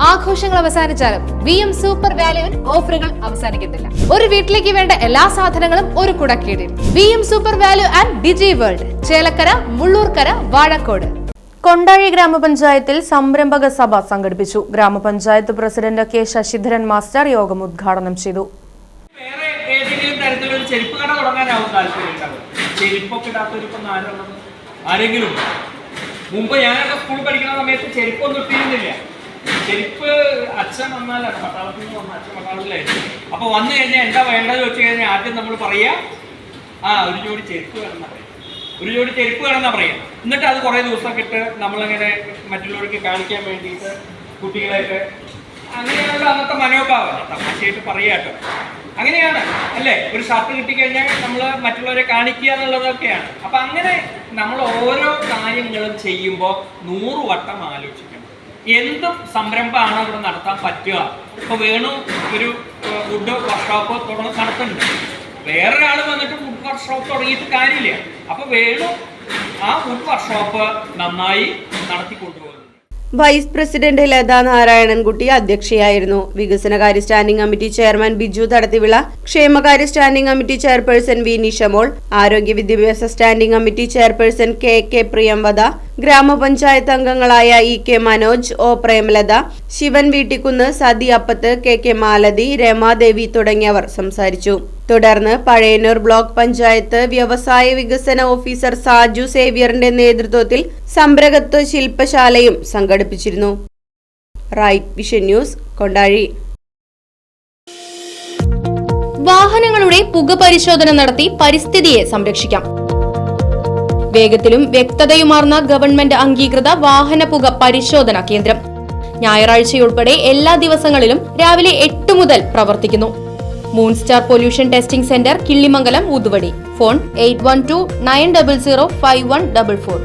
ആഘോഷങ്ങൾ അവസാനിച്ചാലും VM super വാല്യുവിൽ ഓഫറുകൾ അവസാനിക്കുന്നില്ല. ഒരു വീട്ടിലേക്ക് വേണ്ട എല്ലാ സാധനങ്ങളും ഒരു കുടക്കീഴിൽ. VM super value and digi world, Chelakkara, Mullurkara, Vazhakkode. Kondazhi ഗ്രാമപഞ്ചായത്തിൽ സംരംഭക സഭ സംഘടിപ്പിച്ചു. ഗ്രാമപഞ്ചായത്ത് പ്രസിഡന്റ് കെ ശശിധരൻ മാസ്റ്റർ യോഗം ഉദ്ഘാടനം ചെയ്തു. മുമ്പ് ഞാനൊക്കെ സ്കൂളിൽ പഠിക്കുന്ന സമയത്ത് ചെരുപ്പൊന്നും ഇട്ടിരുന്നില്ല. ചെരുപ്പ് അച്ഛൻ വന്നാലാണ്, പട്ടാളത്തിൽ നിന്ന് വന്ന അച്ഛൻ പട്ടാളത്തിലായിരുന്നു. അപ്പൊ വന്നു കഴിഞ്ഞാൽ എന്താ വേണ്ടത് വെച്ച് കഴിഞ്ഞാൽ ആദ്യം നമ്മൾ പറയാ ഒരു ജോഡി ചെരുപ്പ് വേണമെന്നാ പറയാം, ഒരു ജോഡി ചെരുപ്പ് വേണമെന്നാ പറയാം. എന്നിട്ട് അത് കുറേ ദിവസമൊക്കെ ഇട്ട് നമ്മളങ്ങനെ മറ്റുള്ളവർക്ക് കാണിക്കാൻ വേണ്ടിയിട്ട് കുട്ടികളെയൊക്കെ അങ്ങനെയാണല്ലോ അന്നത്തെ മനോഭാവം. തമാശയായിട്ട് പറയാട്ടോ, അങ്ങനെയാണ് അല്ലേ? ഒരു ഷർട്ട് കിട്ടിക്കഴിഞ്ഞാൽ നമ്മൾ മറ്റുള്ളവരെ കാണിക്കുക എന്നുള്ളതൊക്കെയാണ്. അപ്പൊ അങ്ങനെ നമ്മൾ ഓരോ കാര്യങ്ങളും ചെയ്യുമ്പോൾ 100 വട്ടം ആലോചിക്കണം. എന്തും സംരംഭമാണ് ഇവിടെ നടത്താൻ പറ്റുക. ഇപ്പൊ വേണു ഒരു വുഡ് വർക്ക്ഷോപ്പ് നടത്തുന്നുണ്ട്, വേറൊരാൾ വന്നിട്ട് വുഡ് വർക്ക്ഷോപ്പ് തുടങ്ങിയിട്ട് കാര്യമില്ല. അപ്പൊ വേണു ആ വുഡ് വർക്ക്ഷോപ്പ് നന്നായി നടത്തിക്കൊണ്ടുപോകുന്നു. വൈസ് പ്രസിഡന്റ് ലതാ നാരായണൻകുട്ടി അധ്യക്ഷയായിരുന്നു. വികസനകാര്യ standing committee chairman Biju Thadathivila, ക്ഷേമകാര്യ standing committee chairperson V Nishamol, ആരോഗ്യ വിദ്യാഭ്യാസ standing committee chairperson K Priyamvada, ഗ്രാമപഞ്ചായത്ത് അംഗങ്ങളായ E K. Manoj, O. Premalatha, Sivan Veettikkunnu, Sathi Appath, K Malathi, Ramadevi തുടങ്ങിയവർ സംസാരിച്ചു. തുടർന്ന് പഴയന്നൂർ ബ്ലോക്ക് പഞ്ചായത്ത് വ്യവസായ വികസന ഓഫീസർ സാജു സേവ്യറിന്റെ നേതൃത്വത്തിൽ സംരംഭകത്വ ശില്പശാലയും സംഘടിപ്പിച്ചിരുന്നു. Right vision news, Kondazhi. വാഹനങ്ങളുടെ പുക പരിശോധന നടത്തി പരിസ്ഥിതിയെ സംരക്ഷിക്കാം. വേഗത്തിലും വ്യക്തതയുമാർന്ന ഗവൺമെന്റ് അംഗീകൃത വാഹന പുക പരിശോധനാ കേന്ദ്രം ഞായറാഴ്ചയുൾപ്പെടെ എല്ലാ ദിവസങ്ങളിലും രാവിലെ 8 മുതൽ പ്രവർത്തിക്കുന്നു. Moonstar pollution testing centre, Killimangalam, Oothuvadi. Phone 8129005144.